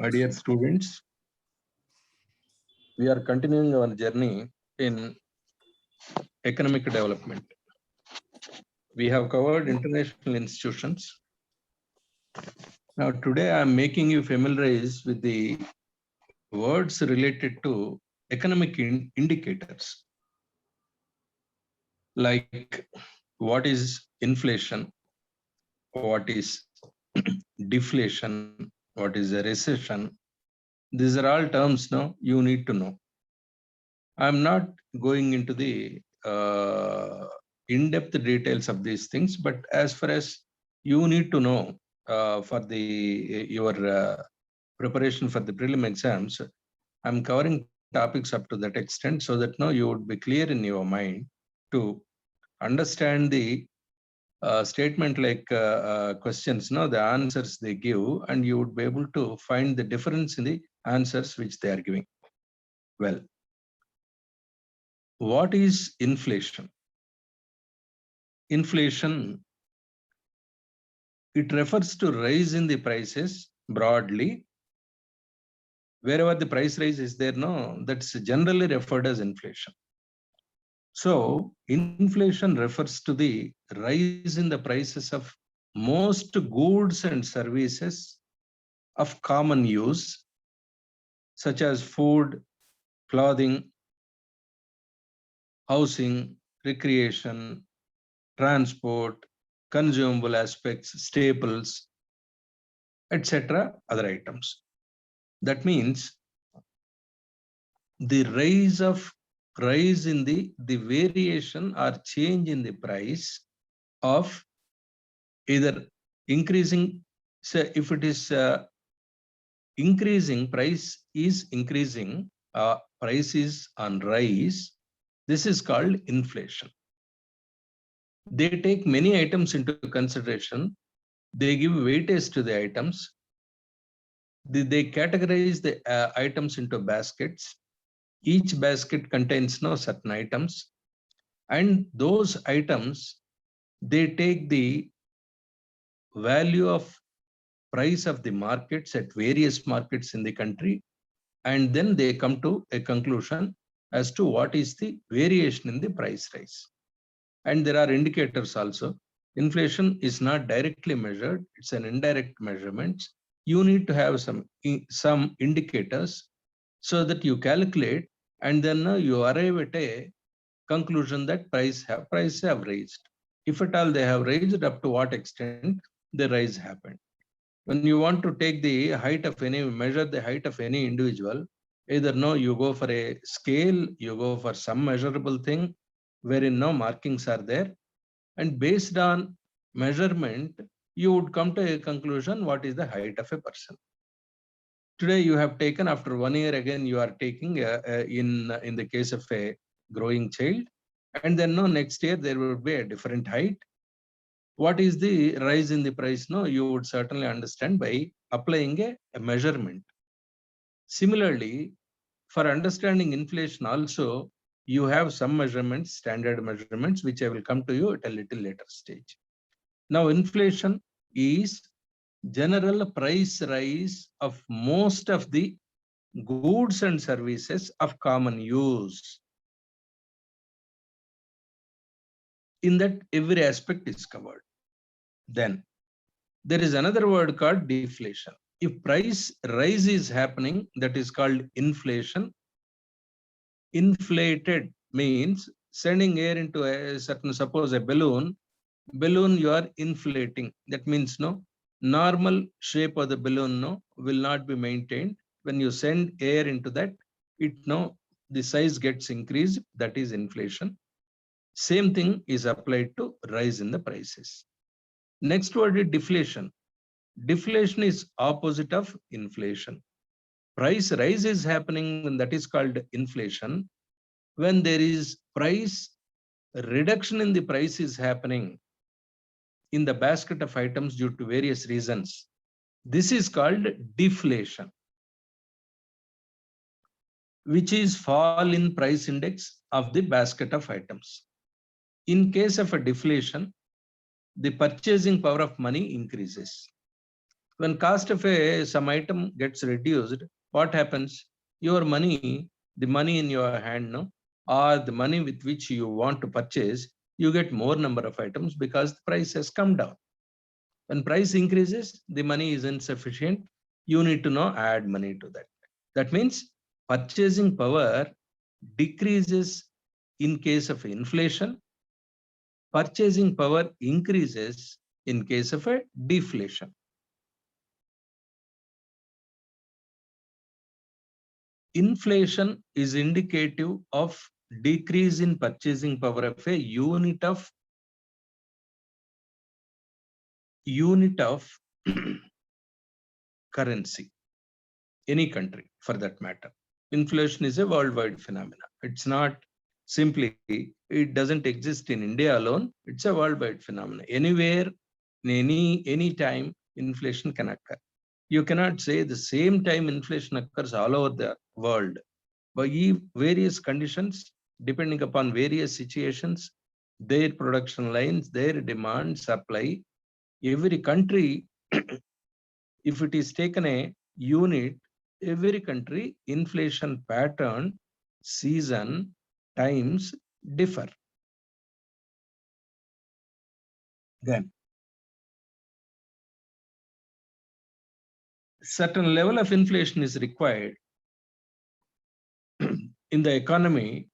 My dear students, we are continuing our journey in economic development. We have covered international institutions. Now, today I am making you familiarize with the words related to economic indicators, like what is inflation, what is deflation, what is a recession. These are all terms now you need to know. I'm not going into the in-depth details of these things, but as far as you need to know for your preparation for the prelim exams, I'm covering topics up to that extent so that now you would be clear in your mind to understand the statement like questions, no, the answers they give, and you would be able to find the difference in the answers which they are giving. Well, what is inflation? Inflation, it refers to rise in the prices broadly. Wherever the price rise is there, no, that's generally referred as inflation. So inflation refers to the rise in the prices of most goods and services of common use, such as food, clothing, housing, recreation, transport, consumable aspects, staples, etc., other items. That means the rise in the variation or change in the price of either increasing. So if it is increasing, price is increasing, price is on rise, this is called inflation. They take many items into consideration. They give weightage to the items. They categorize the items into baskets. Each basket contains no certain items, and those items, they take the value of price of the markets at various markets in the country, and then they come to a conclusion as to what is the variation in the price rise. And there are indicators also. Inflation is not directly measured, it's an indirect measurement. You need to have some indicators so that you calculate, and then you arrive at a conclusion that prices have raised. If at all they have raised, up to what extent the rise happened. When you want to take the height of measure the height of any individual, either you go for a scale, you go for some measurable thing wherein no markings are there, and based on measurement, you would come to a conclusion what is the height of a person. Today you have taken, after 1 year again you are taking in the case of a growing child, and then next year there will be a different height. What is the rise in the price? You would certainly understand by applying a measurement. Similarly, for understanding inflation also, you have some measurements, standard measurements, which I will come to you at a little later stage. Now, inflation is general price rise of most of the goods and services of common use. In that, every aspect is covered. Then there is another word called deflation. If price rise is happening, that is called inflation. Inflated means sending air into a certain, suppose a balloon you are inflating. That means normal shape of the balloon will not be maintained. When you send air into that, the size gets increased. That is inflation. Same thing is applied to rise in the prices. Next word is deflation. Deflation is opposite of inflation. Price rise is happening, and that is called inflation. When there is price reduction in the price is happening in the basket of items due to various reasons, this is called deflation, which is fall in price index of the basket of items. In case of a deflation, the purchasing power of money increases. When cost of some item gets reduced, what happens? Your money, the money in your hand, no, or the money with which you want to purchase, you get more number of items because the price has come down. When price increases, the money is insufficient. You need to now add money to that. That means purchasing power decreases in case of inflation. Purchasing power increases in case of a deflation. Inflation is indicative of decrease in purchasing power of a unit of currency, any country for that matter. Inflation is a worldwide phenomenon. It's not simply, it doesn't exist in India alone. It's a worldwide phenomenon. Anywhere, in any time, inflation can occur. You cannot say the same time inflation occurs all over the world. By various conditions, depending upon various situations, their production lines, their demand, supply, every country, if it is taken a unit, every country inflation pattern, season, times differ. Then certain level of inflation is required in the economy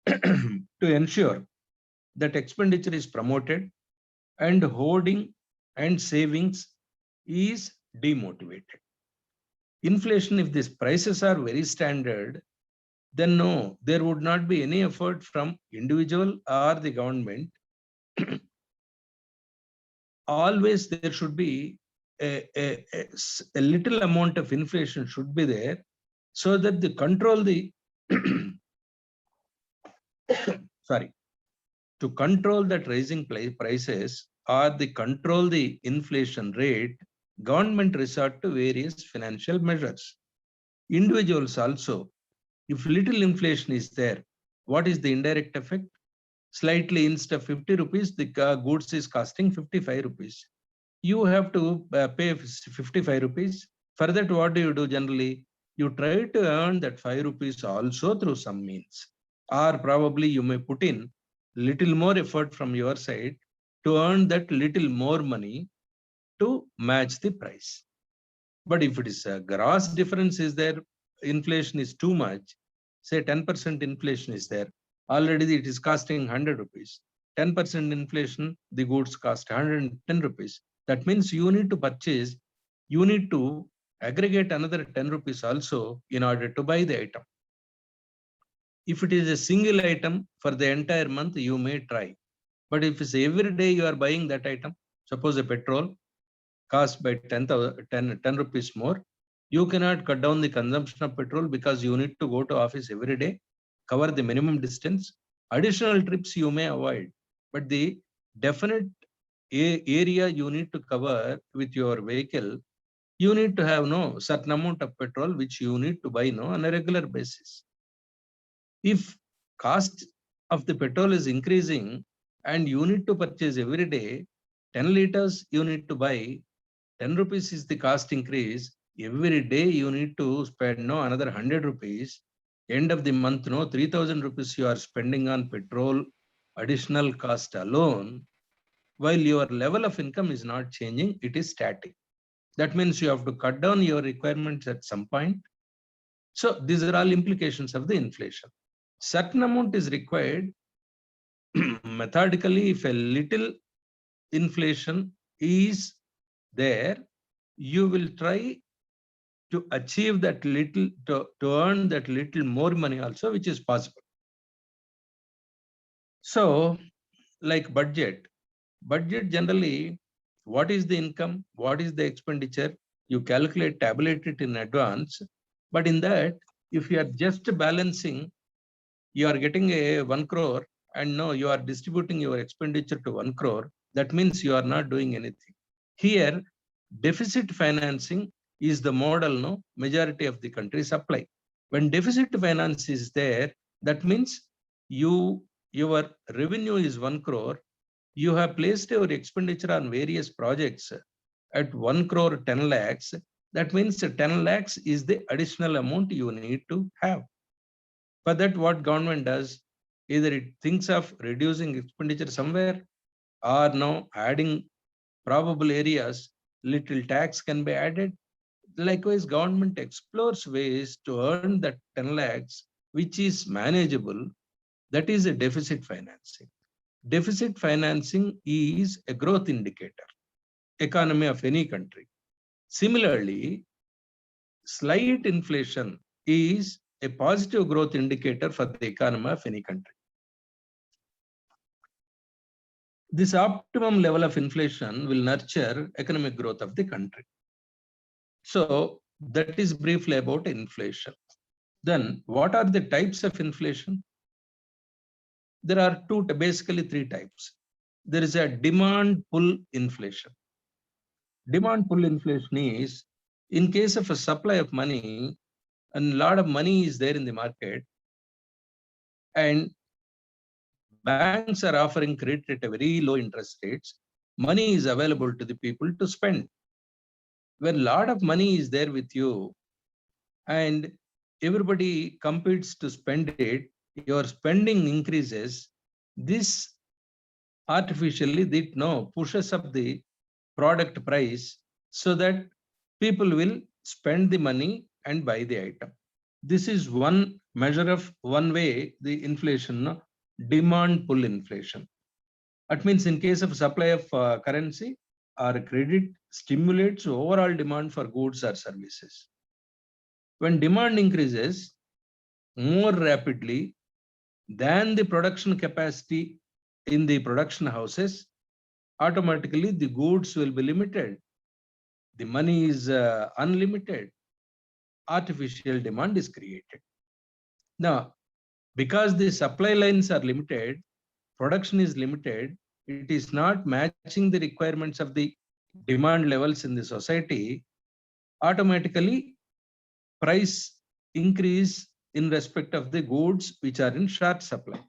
to ensure that expenditure is promoted and hoarding and savings is demotivated. Inflation, if these prices are very standard, then no, there would not be any effort from individual or the government. Always there should be a little amount of inflation should be there so that the control the sorry, to control that rising prices or the control the inflation rate, government resort to various financial measures. Individuals also, if little inflation is there, what is the indirect effect? Slightly, instead of 50 rupees, the goods is costing 55 rupees. You have to pay 55 rupees. For that, what do you do generally? You try to earn that 5 rupees also through some means. Or probably you may put in little more effort from your side to earn that little more money to match the price. But if it is a gross difference is there, inflation is too much, say 10% inflation is there, already it is costing 100 rupees. 10% inflation, the goods cost 110 rupees. That means you need to purchase, you need to aggregate another 10 rupees also in order to buy the item. If it is a single item for the entire month, you may try. But if it's every day you are buying that item, suppose a petrol cost by 10 rupees more, you cannot cut down the consumption of petrol because you need to go to office every day, cover the minimum distance. Additional trips you may avoid, but the definite area you need to cover with your vehicle, you need to have no certain amount of petrol which you need to buy no on a regular basis. If cost of the petrol is increasing and you need to purchase every day 10 liters, you need to buy 10 rupees is the cost increase. Every day you need to spend no another 100 rupees. End of the month, no 3,000 rupees you are spending on petrol, additional cost alone, while your level of income is not changing, it is static. That means you have to cut down your requirements at some point. So these are all implications of the inflation. Certain amount is required methodically. If a little inflation is there, you will try to achieve that little, to earn that little more money also, which is possible. So like budget generally, what is the income, what is the expenditure, you calculate, tabulate it in advance. But in that, if you are just balancing, you are getting a 1 crore and no, you are distributing your expenditure to 1 crore, that means you are not doing anything. Here, deficit financing is the model, no, majority of the countries apply. When deficit finance is there, that means your revenue is 1 crore, you have placed your expenditure on various projects at 1 crore 10 lakhs, that means 10 lakhs is the additional amount you need to have. For that, what government does, either it thinks of reducing expenditure somewhere, or now adding probable areas, little tax can be added. Likewise, government explores ways to earn that 10 lakhs, which is manageable. That is a deficit financing. Deficit financing is a growth indicator, economy of any country. Similarly, slight inflation is a positive growth indicator for the economy of any country. This optimum level of inflation will nurture economic growth of the country. So that is briefly about inflation. Then what are the types of inflation? There are basically three types. There is a demand pull inflation. Demand pull inflation is in case of a supply of money, and a lot of money is there in the market, and banks are offering credit at a very low interest rates. Money is available to the people to spend. When a lot of money is there with you and everybody competes to spend it, your spending increases. This artificially pushes up the product price so that people will spend the money and buy the item. This is one measure of one way the inflation, demand pull inflation. That means in case of supply of currency or credit stimulates overall demand for goods or services. When demand increases more rapidly than the production capacity in the production houses, automatically the goods will be limited. The money is unlimited. Artificial demand is created. Now, because the supply lines are limited, production is limited, it is not matching the requirements of the demand levels in the society, automatically price increase in respect of the goods which are in short supply.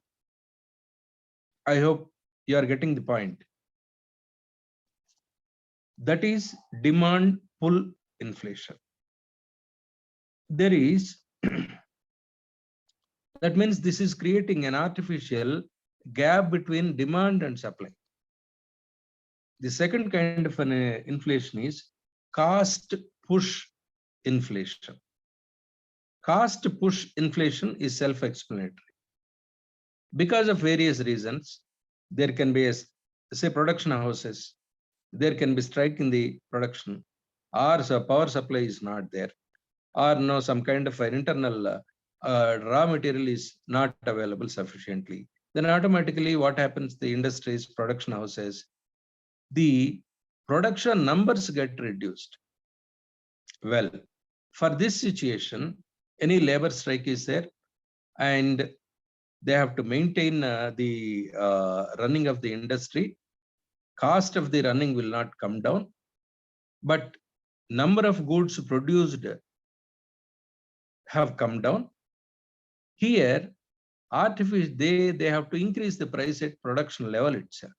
I hope you are getting the point. That is demand pull inflation. There is, that means this is creating an artificial gap between demand and supply. The second kind of an inflation is cost push inflation. Cost push inflation is self-explanatory. Because of various reasons, there can be, say, production houses, there can be strike in the production, or power supply is not there, or no, some kind of an internal raw material is not available sufficiently. Then automatically what happens, the industries, production houses, the production numbers get reduced. Well, for this situation, any labor strike is there, and they have to maintain the running of the industry. Cost of the running will not come down, but number of goods produced have come down. Here, they have to increase the price at production level itself.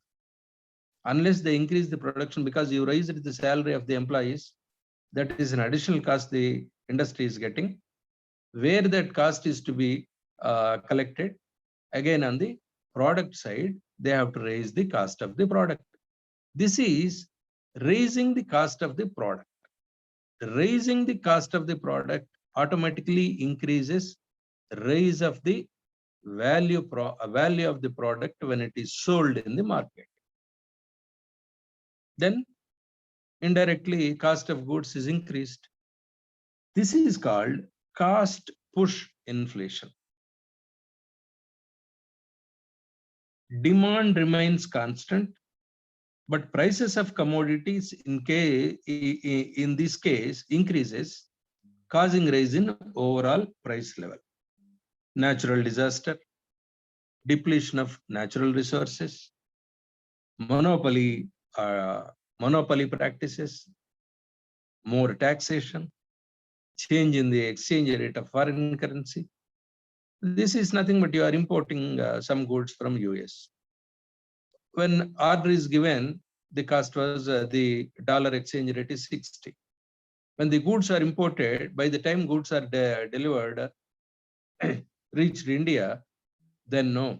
Unless they increase the production, because you raised the salary of the employees, that is an additional cost the industry is getting. Where that cost is to be collected, again on the product side, they have to raise the cost of the product. This is raising the cost of the product. Raising the cost of the product automatically increases rise of the value of the product when it is sold in the market. Then indirectly cost of goods is increased. This is called cost push inflation. Demand remains constant, but prices of commodities in this case increases, causing rise in overall price level. Natural disaster, depletion of natural resources, monopoly practices, more taxation, change in the exchange rate of foreign currency. This is nothing but you are importing some goods from US. When order is given, the cost was the dollar exchange rate is 60. When the goods are imported, by the time goods are delivered, reached India, then no,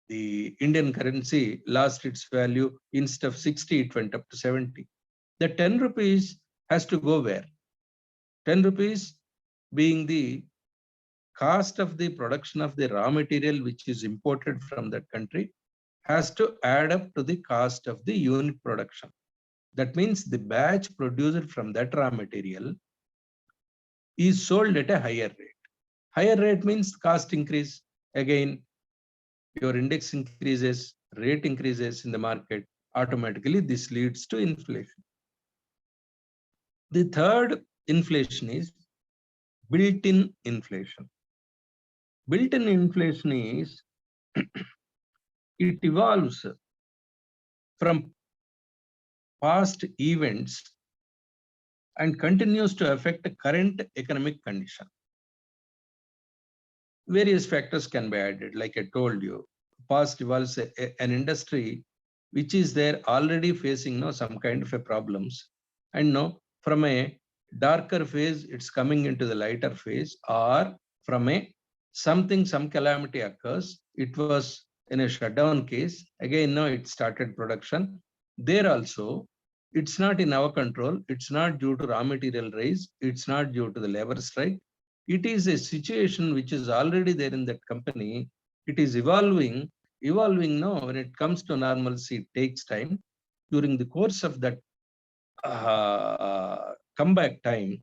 the Indian currency lost its value. Instead of 60, it went up to 70. The 10 rupees has to go where? 10 rupees being the cost of the production of the raw material which is imported from that country has to add up to the cost of the unit production. That means the batch produced from that raw material is sold at a higher rate. Higher rate means cost increase. Again, your index increases, rate increases in the market. Automatically, this leads to inflation. The third inflation is built-in inflation. Built-in inflation is it evolves from past events and continues to affect the current economic condition. Various factors can be added. Like I told you, past evolves an industry which is there already facing some kind of a problems, and from a darker phase it's coming into the lighter phase, or from some calamity occurs, it was in a shutdown case, again now it started production. There also it's not in our control, it's not due to raw material rise, it's not due to the labor strike. It is a situation which is already there in that company. It is evolving now. When it comes to normalcy, it takes time. During the course of that comeback time,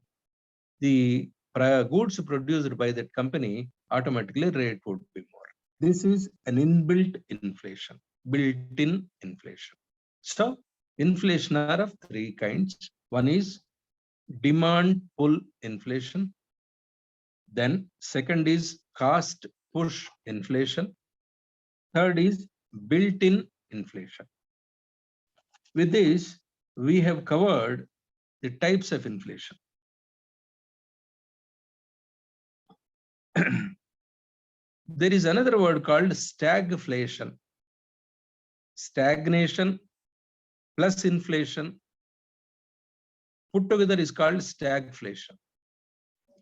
the goods produced by that company, automatically rate would be more. This is an inbuilt inflation, built-in inflation. So inflation are of three kinds. One is demand pull inflation. Then second is cost push inflation. Third is built-in inflation. With this, we have covered the types of inflation. There is another word called stagflation. Stagnation plus inflation put together is called stagflation.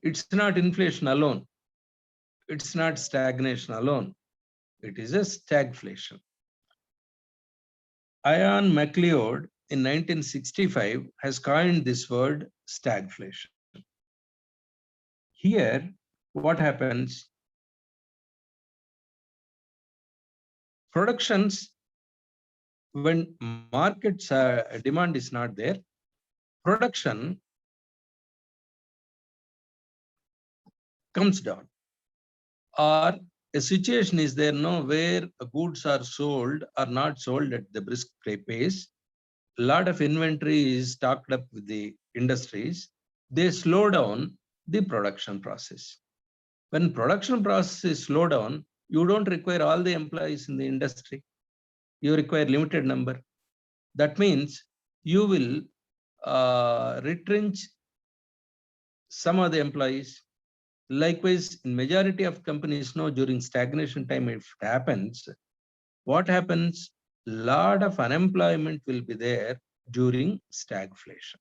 It's not inflation alone. It's not stagnation alone. It is a stagflation. Ian MacLeod in 1965 has coined this word stagflation. Here, what happens? Productions, when markets demand is not there, production comes down, or a situation is there where goods are sold or not sold at the brisk pace. A lot of inventory is stocked up with the industries. They slow down the production process. When production process is slow down, you don't require all the employees in the industry. You require limited number. That means you will retrench some of the employees. Likewise, in majority of companies during stagnation time, if it happens, what happens? Lot of unemployment will be there during stagflation.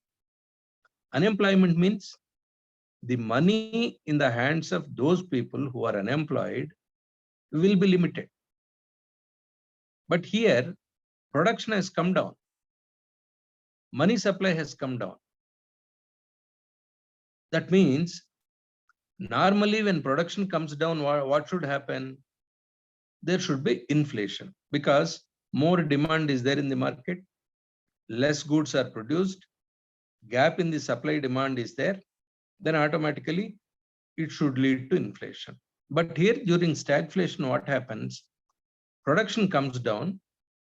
Unemployment means the money in the hands of those people who are unemployed will be limited. But here, production has come down. Money supply has come down. That means normally when production comes down, what should happen? There should be inflation, because more demand is there in the market, less goods are produced, gap in the supply demand is there, then automatically it should lead to inflation. But here during stagflation, what happens? Production comes down,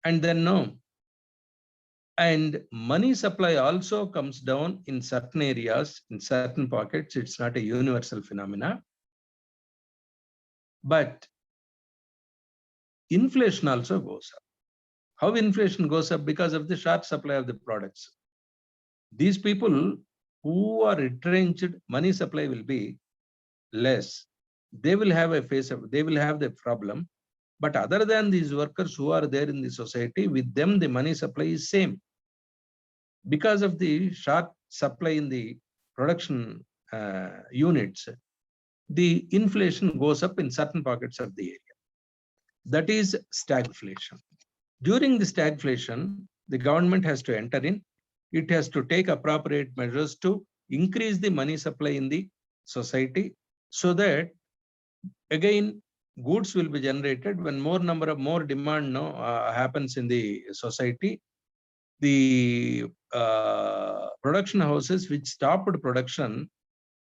and then and money supply also comes down in certain areas, in certain pockets. It's not a universal phenomena. But inflation also goes up. How inflation goes up? Because of the sharp supply of the products. These people who are retrenched, money supply will be less. They will have they will have the problem. But other than these workers who are there in the society, with them the money supply is same. Because of the short supply in the production units, the inflation goes up in certain pockets of the area. That is stagflation. During the stagflation, the government has to enter in. It has to take appropriate measures to increase the money supply in the society, so that again goods will be generated. When more demand happens in the society, the production houses which stopped production,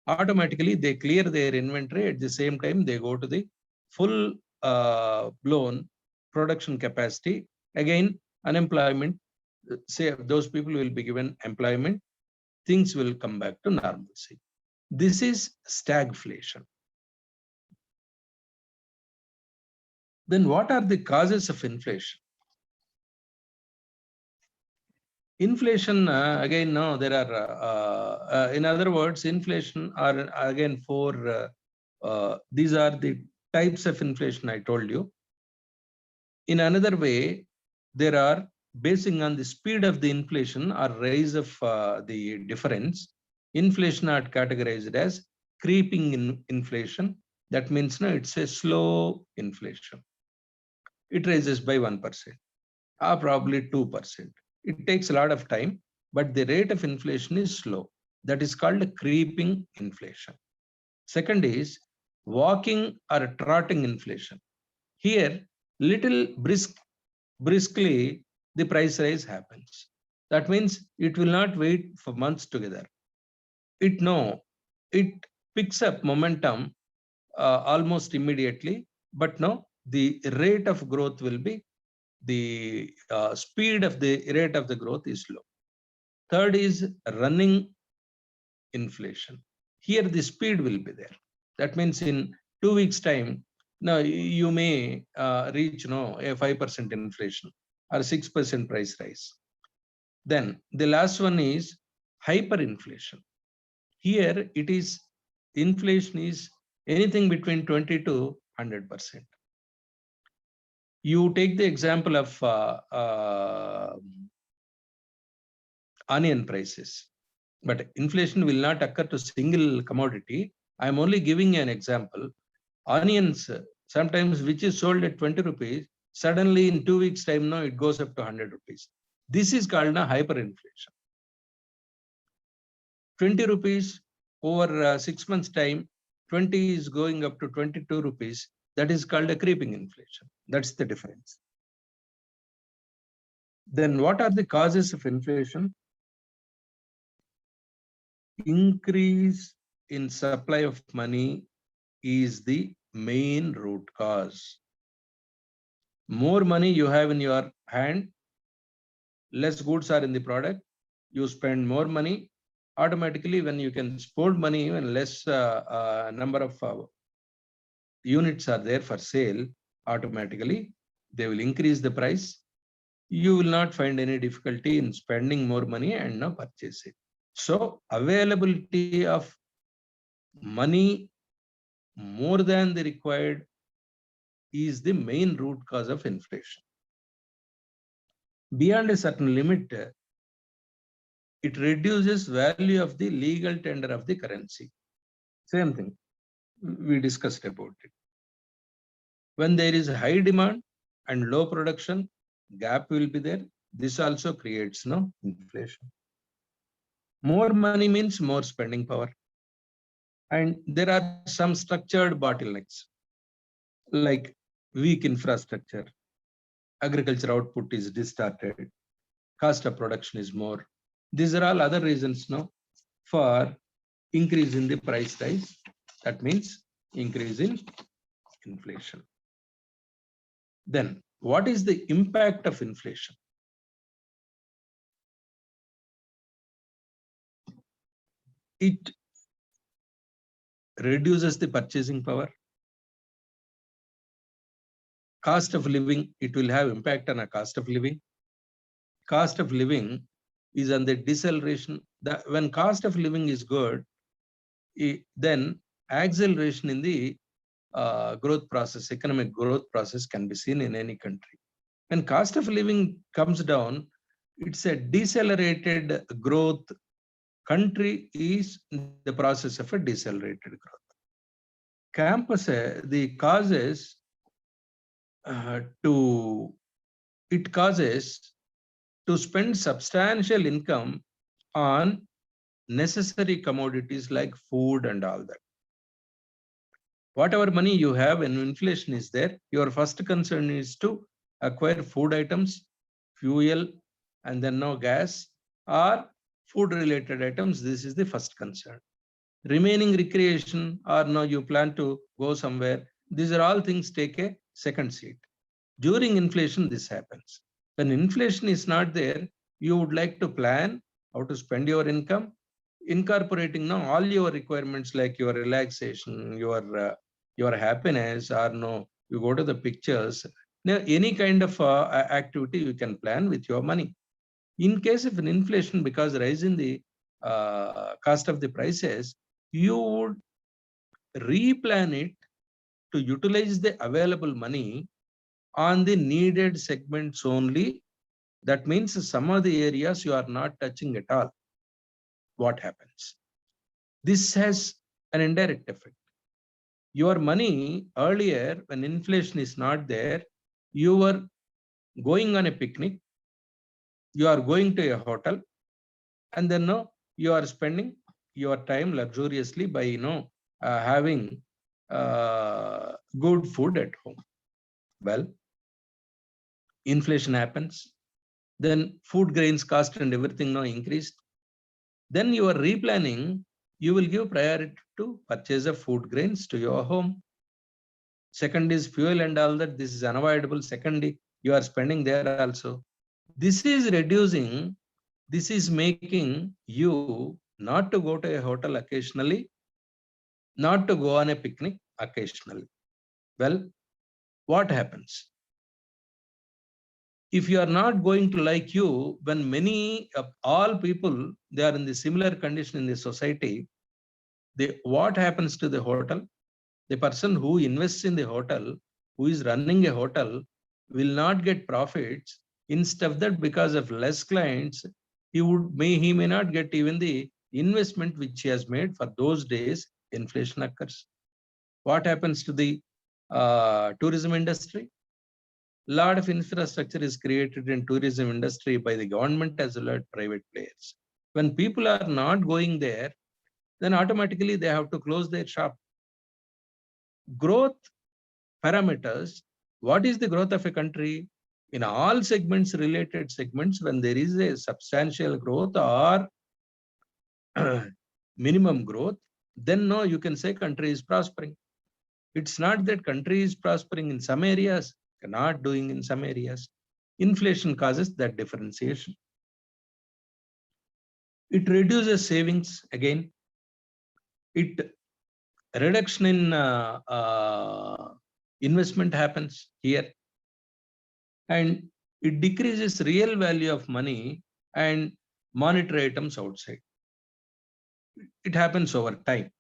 automatically they clear their inventory. At the same time, they go to the full blown production capacity. Again, unemployment, say those people will be given employment, things will come back to normalcy. This is stagflation. Then what are the causes of inflation? Inflation, again, no, there are, in other words, inflation are again four, these are the types of inflation I told you. In another way, there are, basing on the speed of the inflation or rise of the difference, inflation are categorized as creeping inflation. That means no, it's a slow inflation. It rises by 1% or probably 2%. It takes a lot of time, but the rate of inflation is slow. That is called creeping inflation. Second is walking or trotting inflation. Here, little briskly, the price rise happens. That means it will not wait for months together. It picks up momentum almost immediately, but no, the rate of growth will be, the speed of the rate of the growth is low. Third is running inflation. Here the speed will be there. That means in 2 weeks time, now you may reach a 5% inflation or 6% price rise. Then the last one is hyperinflation. Here it is, inflation is anything between 20 to 100%. You take the example of onion prices, but inflation will not occur to single commodity. I am only giving an example. Onions, sometimes which is sold at 20 rupees, suddenly in 2 weeks time, now it goes up to 100 rupees. This is called a hyperinflation. 20 rupees over 6 months time, 20 is going up to 22 rupees. That is called a creeping inflation. That's the difference. Then what are the causes of inflation? Increase in supply of money is the main root cause. More money you have in your hand, less goods are in the product, you spend more money. Automatically, when you can spend money, even less number of units are there for sale, automatically they will increase the price. You will not find any difficulty in spending more money and now purchase it. So availability of money more than the required is the main root cause of inflation. Beyond a certain limit, it reduces value of the legal tender of the currency. Same thing we discussed about it. When there is high demand and low production, gap will be there. This also creates inflation. More money means more spending power. And there are some structured bottlenecks, like weak infrastructure, agriculture output is distorted, cost of production is more. These are all other reasons for increase in the price rise. That means increase in inflation. Then what is the impact of inflation? It reduces the purchasing power. Cost of living, it will have impact on a cost of living. Cost of living is on the deceleration. When cost of living is good, then acceleration in the growth process, economic growth process can be seen in any country. When cost of living comes down, it's a decelerated growth. Country is in the process of a decelerated growth. Campus, the causes it causes to spend substantial income on necessary commodities like food and all that. Whatever money you have when inflation is there, your first concern is to acquire food items, fuel, and then now gas or food related items. This is the first concern. Remaining recreation or now you plan to go somewhere. These are all things take a second seat. During inflation, this happens. When inflation is not there, you would like to plan how to spend your income, incorporating now all your requirements like your relaxation, your happiness, or no, you go to the pictures. Now, any kind of activity you can plan with your money. In case of an inflation, because rise in the cost of the prices, you would replan it to utilize the available money on the needed segments only. That means some of the areas you are not touching at all. What happens? This has an indirect effect. Your money earlier, when inflation is not there, you were going on a picnic, you are going to a hotel, and then no, you are spending your time luxuriously by having good food at home. Well, inflation happens, then food grains cost and everything now increased. Then you are replanning, you will give priority to purchase of food grains to your home. Second is fuel and all that. This is unavoidable. Second, you are spending there also. This is reducing, this is making you not to go to a hotel occasionally, not to go on a picnic occasionally. Well, what happens? If you are not going to like you, when many all people, they are in the similar condition in the society, what happens to the hotel? The person who invests in the hotel, who is running a hotel, will not get profits. Instead of that, because of less clients, he may not get even the investment which he has made for those days. Inflation occurs. What happens to the tourism industry? Lot of infrastructure is created in tourism industry by the government as well as private players. When people are not going there, then automatically they have to close their shop. Growth parameters. What is the growth of a country? In all segments, related segments, when there is a substantial growth or minimum growth, then no, you can say country is prospering. It's not that country is prospering in some areas, not doing in some areas. Inflation causes that differentiation. It reduces savings again. It reduction in investment happens here. And it decreases real value of money and monetary items outside. It happens over time.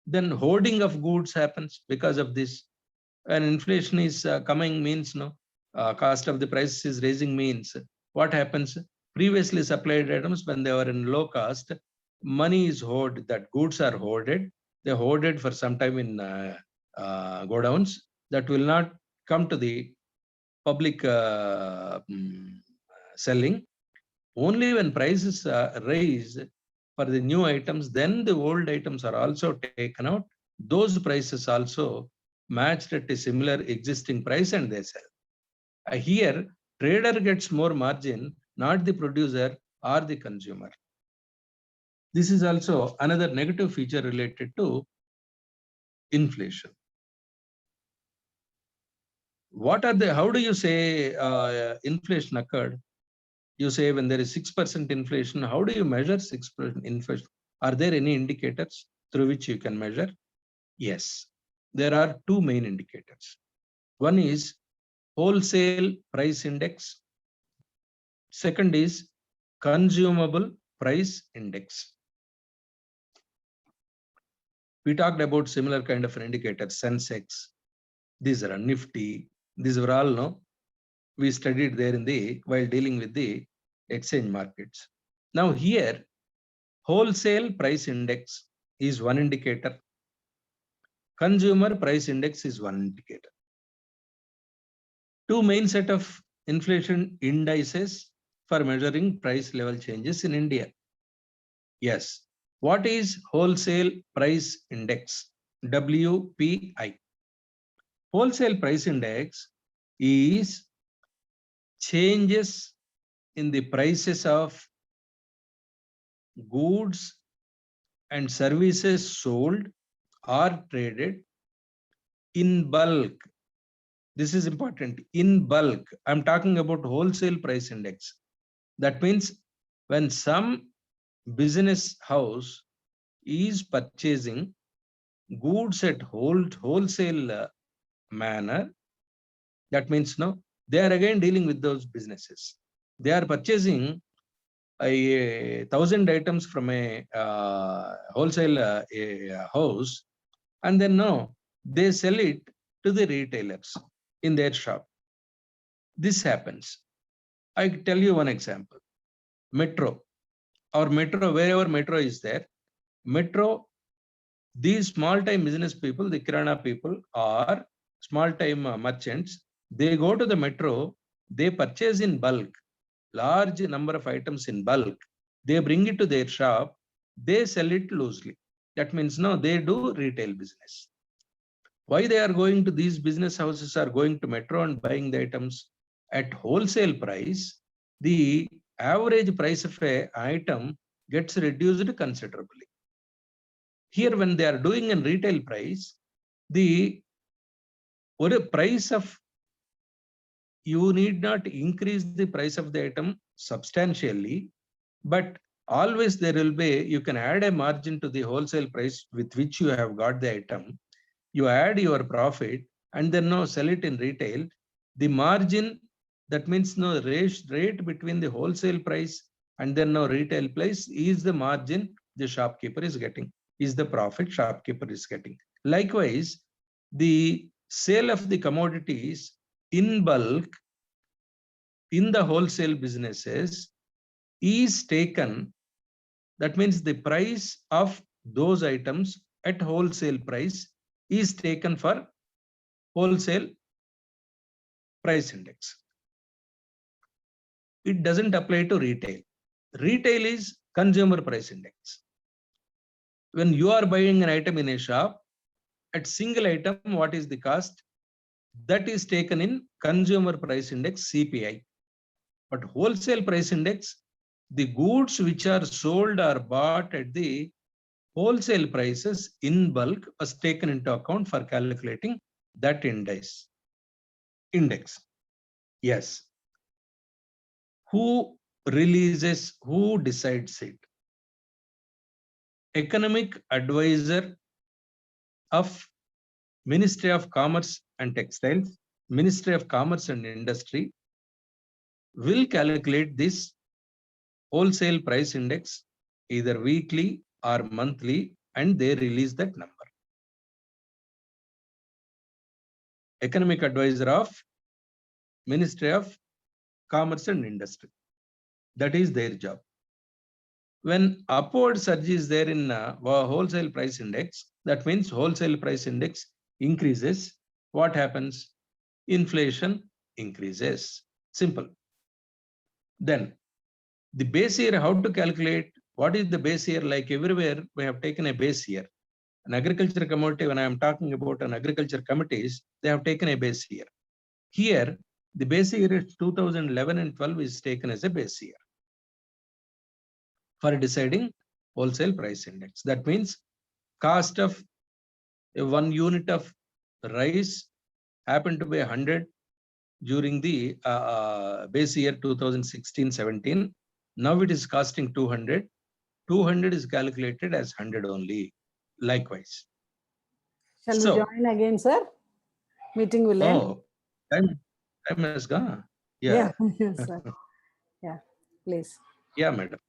Then hoarding of goods happens because of this. When inflation is coming means cost of the prices is raising means what happens? Previously supplied items, when they were in low cost, money is hoarded, that goods are hoarded. They're hoarded for some time in godowns that will not come to the public selling. Only when prices rise for the new items, then the old items are also taken out. Those prices also matched at a similar existing price and they sell. Here, trader gets more margin, not the producer or the consumer. This is also another negative feature related to inflation. How do you say inflation occurred? You say when there is 6% inflation, how do you measure 6% inflation? Are there any indicators through which you can measure? Yes, there are two main indicators. One is wholesale price index. Second is consumable price index. We talked about similar kind of an indicator, Sensex. These are Nifty. These were all we studied there in the while dealing with the exchange markets. Now here, wholesale price index is one indicator. Consumer price index is one indicator. Two main set of inflation indices for measuring price level changes in India. Yes. What is wholesale price index? WPI. Wholesale price index is changes in the prices of goods and services sold or traded in bulk. This is important. In bulk, I'm talking about wholesale price index. That means when some business house is purchasing goods at wholesale manner, that means they are again dealing with those businesses. They are purchasing 1,000 items from a wholesale house, and then they sell it to the retailers in their shop. This happens. I tell you one example. Metro or metro, wherever metro is there, metro, these small time business people, the kirana people or small time merchants, they go to the metro, they purchase in bulk, large number of items in bulk, they bring it to their shop, they sell it loosely. That means they do retail business. Why they are going to these business houses are going to metro and buying the items at wholesale price? The average price of an item gets reduced considerably. Here, when they are doing in retail price, the price of, you need not increase the price of the item substantially, but always there will be, you can add a margin to the wholesale price with which you have got the item. You add your profit and then sell it in retail. The margin, that means rate between the wholesale price and then retail price is the margin the shopkeeper is getting, is the profit shopkeeper is getting. Likewise, the sale of the commodities in bulk in the wholesale businesses is taken. That means the price of those items at wholesale price is taken for wholesale price index. It doesn't apply to retail. Retail is consumer price index. When you are buying an item in a shop, at single item, what is the cost? That is taken in consumer price index, CPI. But wholesale price index, the goods which are sold or bought at the wholesale prices in bulk was taken into account for calculating that index. Yes. Who releases, who decides it? Economic advisor of Ministry of Commerce and Textiles, Ministry of Commerce and Industry will calculate this wholesale price index either weekly or monthly, and they release that number. Economic advisor of Ministry of Commerce and Industry. That is their job. When upward surge is there in wholesale price index, that means wholesale price index increases. What happens? Inflation increases. Simple. Then the base year, how to calculate? What is the base year? Like everywhere, we have taken a base year. An agriculture commodity, when I am talking about an agriculture committees, they have taken a base year. Here, the base year is 2011 and 12 is taken as a base year for deciding wholesale price index. That means cost of 1 unit of rice happened to be 100 during the base year 2016-17. Now it is costing 200. 200 is calculated as 100 only. Likewise. Shall we join again, sir? Meeting will end. Oh, time has gone. Yeah. Yes, sir. Yeah, please. Yeah, madam.